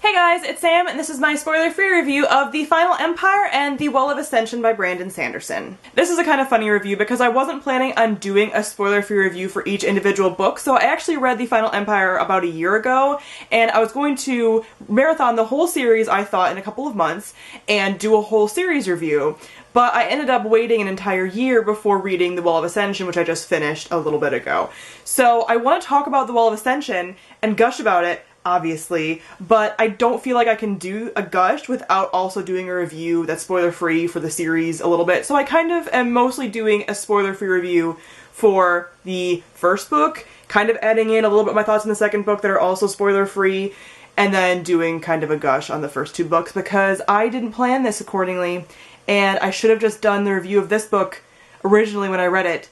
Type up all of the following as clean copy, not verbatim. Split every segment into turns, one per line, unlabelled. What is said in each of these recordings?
Hey guys, it's Sam, and this is my spoiler-free review of The Final Empire and The Well of Ascension by Brandon Sanderson. This is a kind of funny review because I wasn't planning on doing a spoiler-free review for each individual book, so I actually read The Final Empire about a year ago, and I was going to marathon the whole series, I thought, in a couple of months, and do a whole series review. But I ended up waiting an entire year before reading The Well of Ascension, which I just finished a little bit ago. So I want to talk about The Well of Ascension and gush about it, obviously, but I don't feel like I can do a gush without also doing a review that's spoiler-free for the series a little bit. So I kind of am mostly doing a spoiler-free review for the first book, kind of adding in a little bit of my thoughts on the second book that are also spoiler-free, and then doing kind of a gush on the first two books because I didn't plan this accordingly, and I should have just done the review of this book originally when I read it,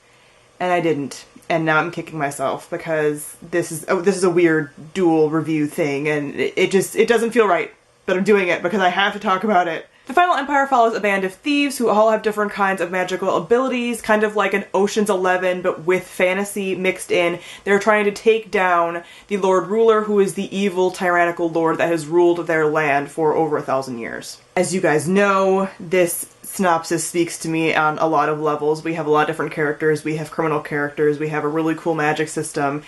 and I didn't. And now I'm kicking myself because this is a weird dual review thing, and it doesn't feel right, but I'm doing it because I have to talk about it. The Final Empire follows a band of thieves who all have different kinds of magical abilities, kind of like an Ocean's 11 but with fantasy mixed in. They're trying to take down the Lord Ruler, who is the evil tyrannical lord that has ruled their land for over 1,000 years. As you guys know, this synopsis speaks to me on a lot of levels. We have a lot of different characters, we have criminal characters, we have a really cool magic system,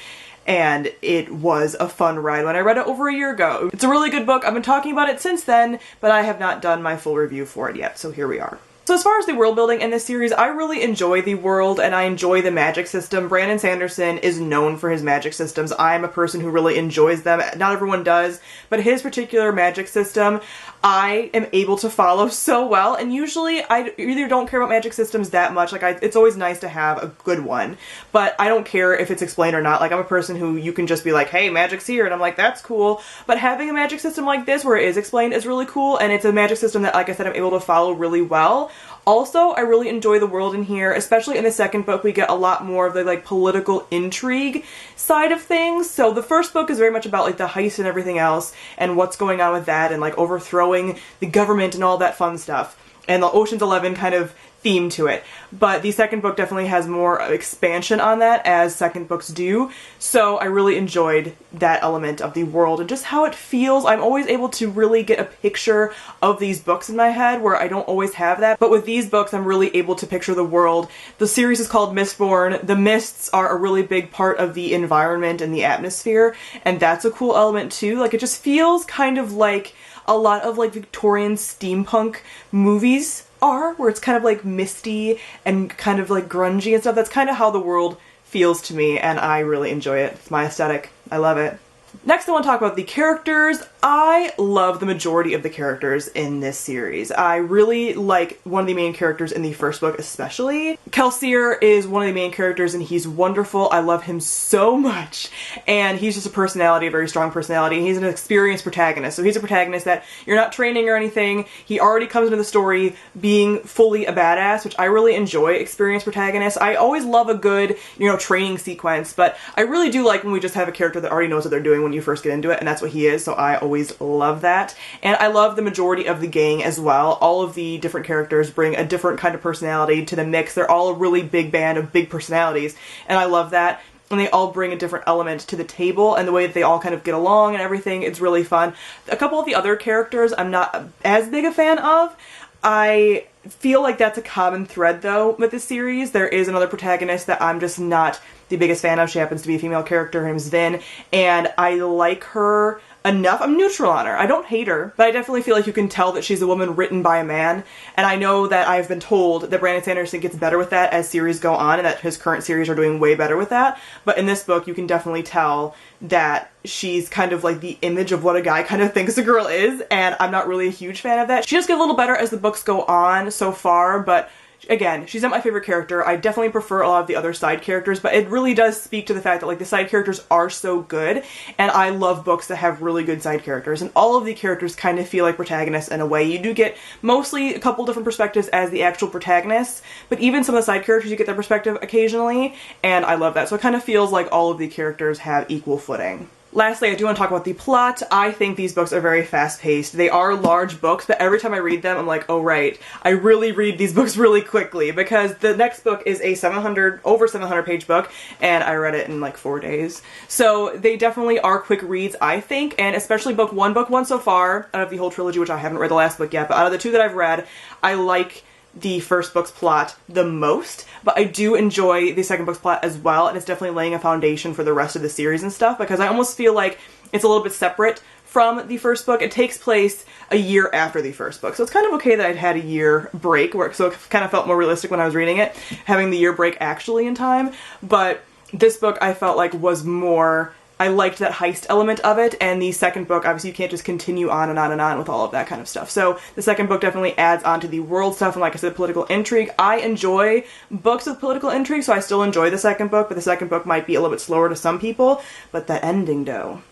and it was a fun ride when I read it over a year ago. It's a really good book. I've been talking about it since then, but I have not done my full review for it yet, so here we are. So as far as the world building in this series, I really enjoy the world and I enjoy the magic system. Brandon Sanderson is known for his magic systems. I'm a person who really enjoys them. Not everyone does, but his particular magic system I am able to follow so well, and usually I either don't care about magic systems that much, it's always nice to have a good one, but I don't care if it's explained or not. Like, I'm a person who you can just be like, hey, magic's here, and I'm like, that's cool, but having a magic system like this where it is explained is really cool, and it's a magic system that, like I said, I'm able to follow really well. Also, I really enjoy the world in here, especially in the second book. We get a lot more of the, like, political intrigue side of things. So the first book is very much about, like, the heist and everything else, and what's going on with that, and, like, overthrowing the government and all that fun stuff. And the Ocean's 11 kind of theme to it. But the second book definitely has more expansion on that, as second books do. So I really enjoyed that element of the world and just how it feels. I'm always able to really get a picture of these books in my head where I don't always have that. But with these books, I'm really able to picture the world. The series is called Mistborn. The mists are a really big part of the environment and the atmosphere, and that's a cool element too. Like, it just feels kind of like a lot of, like, Victorian steampunk movies are, where it's kind of like misty and kind of like grungy and stuff. That's kind of how the world feels to me, and I really enjoy it. It's my aesthetic. I love it. Next, I want to talk about the characters. I love the majority of the characters in this series. I really like one of the main characters in the first book especially. Kelsier is one of the main characters and he's wonderful. I love him so much. And he's just a personality, a very strong personality. He's an experienced protagonist. So he's a protagonist that you're not training or anything. He already comes into the story being fully a badass, which I really enjoy experienced protagonists. I always love a good, training sequence, but I really do like when we just have a character that already knows what they're doing when you first get into it, and that's what he is, so I always love that. And I love the majority of the gang as well. All of the different characters bring a different kind of personality to the mix. They're all a really big band of big personalities, and I love that. And they all bring a different element to the table, and the way that they all kind of get along and everything, it's really fun. A couple of the other characters I'm not as big a fan of. I feel like that's a common thread, though, with this series. There is another protagonist that I'm just not the biggest fan of. She happens to be a female character. Her name's Vin, and I like her enough. I'm neutral on her. I don't hate her, but I definitely feel like you can tell that she's a woman written by a man, and I know that I've been told that Brandon Sanderson gets better with that as series go on, and that his current series are doing way better with that, but in this book you can definitely tell that she's kind of like the image of what a guy kind of thinks a girl is, and I'm not really a huge fan of that. She does get a little better as the books go on so far, but again, she's not my favorite character. I definitely prefer a lot of the other side characters, but it really does speak to the fact that, like, the side characters are so good, and I love books that have really good side characters, and all of the characters kind of feel like protagonists in a way. You do get mostly a couple different perspectives as the actual protagonists, but even some of the side characters, you get their perspective occasionally, and I love that. So it kind of feels like all of the characters have equal footing. Lastly, I do want to talk about the plot. I think these books are very fast-paced. They are large books, but every time I read them, I'm like, oh right, I really read these books really quickly, because the next book is a over 700 page book, and I read it in like 4 days. So they definitely are quick reads, I think, and especially book one so far, out of the whole trilogy, which I haven't read the last book yet, but out of the 2 that I've read, I like the first book's plot the most, but I do enjoy the second book's plot as well, and it's definitely laying a foundation for the rest of the series and stuff, because I almost feel like it's a little bit separate from the first book. It takes place a year after the first book, so it's kind of okay that I'd had a year break, so it kind of felt more realistic when I was reading it, having the year break actually in time, but this book I felt like was more... I liked that heist element of it, and the second book, obviously you can't just continue on and on and on with all of that kind of stuff. So the second book definitely adds on to the world stuff, and like I said, political intrigue. I enjoy books with political intrigue, so I still enjoy the second book, but the second book might be a little bit slower to some people. But the ending, though.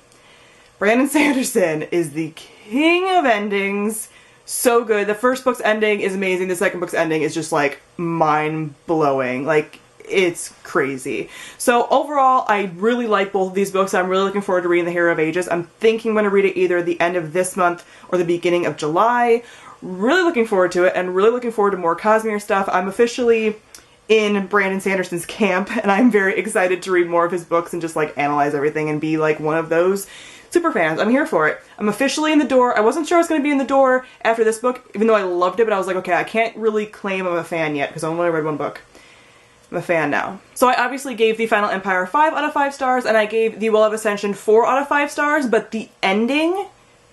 Brandon Sanderson is the king of endings. So good. The first book's ending is amazing. The second book's ending is just like mind-blowing. Like, it's crazy. So overall, I really like both of these books. I'm really looking forward to reading The Hero of Ages. I'm thinking I'm going to read it either the end of this month or the beginning of July. Really looking forward to it, and really looking forward to more Cosmere stuff. I'm officially in Brandon Sanderson's camp, and I'm very excited to read more of his books and just like analyze everything and be like one of those super fans. I'm here for it. I'm officially in the door. I wasn't sure I was going to be in the door after this book, even though I loved it, but I was like, okay, I can't really claim I'm a fan yet because I only read one book. I'm a fan now. So I obviously gave The Final Empire 5 out of 5 stars, and I gave The Well of Ascension 4 out of 5 stars, but the ending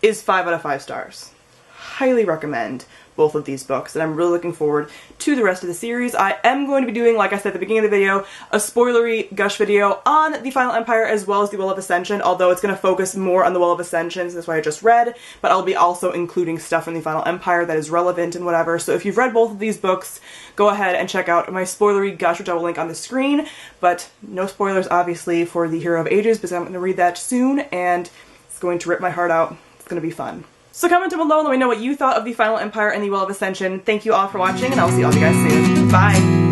is 5 out of 5 stars. Highly recommend both of these books, and I'm really looking forward to the rest of the series. I am going to be doing, like I said at the beginning of the video, a spoilery gush video on The Final Empire as well as The Well of Ascension, although it's going to focus more on The Well of Ascension, since that's what I just read, but I'll be also including stuff from The Final Empire that is relevant and whatever. So if you've read both of these books, go ahead and check out my spoilery gush, which I will link on the screen, but no spoilers obviously for The Hero of Ages, because I'm going to read that soon, and it's going to rip my heart out. It's going to be fun. So comment down below and let me know what you thought of The Final Empire and The Well of Ascension. Thank you all for watching, and I'll see all of you guys soon. Bye!